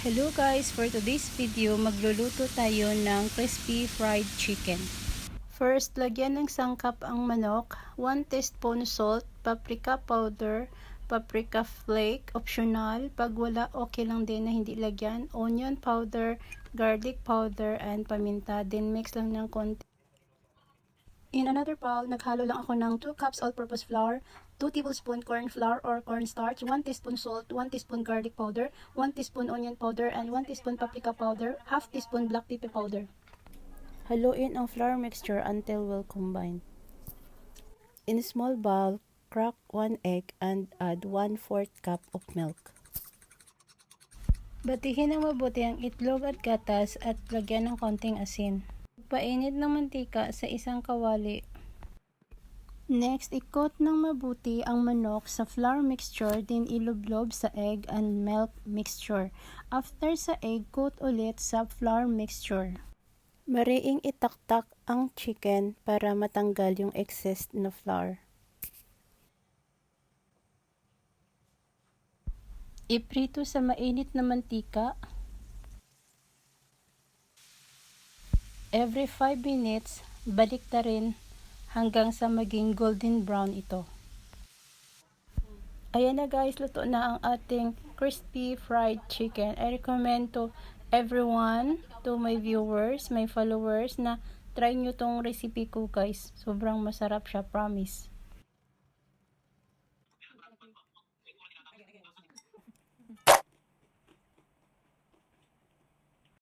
Hello guys, for today's video magluluto tayo ng crispy fried chicken. First, lagyan ng sangkap ang manok, 1 teaspoon salt, paprika powder, paprika flake, optional, pag wala okay lang din na hindi lagyan, onion powder, garlic powder, and paminta, then mix lang ng konti. In another bowl, naghalo lang ako ng 2 cups all-purpose flour, 2 tablespoon corn flour or cornstarch, 1 teaspoon salt, 1 teaspoon garlic powder, 1 teaspoon onion powder, and 1 teaspoon paprika powder, half teaspoon black pepper powder. Haluin ang flour mixture until well combined. In a small bowl, crack 1 egg and add 1/4 cup of milk. Batihin ng mabuti ang itlog at gatas at lagyan ng konting asin. Painit ng mantika sa isang kawali. Next, ikot ng mabuti ang manok sa flour mixture, din ilublob sa egg and milk mixture. After sa egg, coat ulit sa flour mixture. Mariing itaktak ang chicken para matanggal yung excess na flour. Iprito sa mainit na mantika. Every 5 minutes, balik na rin hanggang sa maging golden brown ito. Ayan na guys, luto na ang ating crispy fried chicken. I recommend to everyone, to my viewers, my followers, na try nyo tong recipe ko guys. Sobrang masarap siya, promise.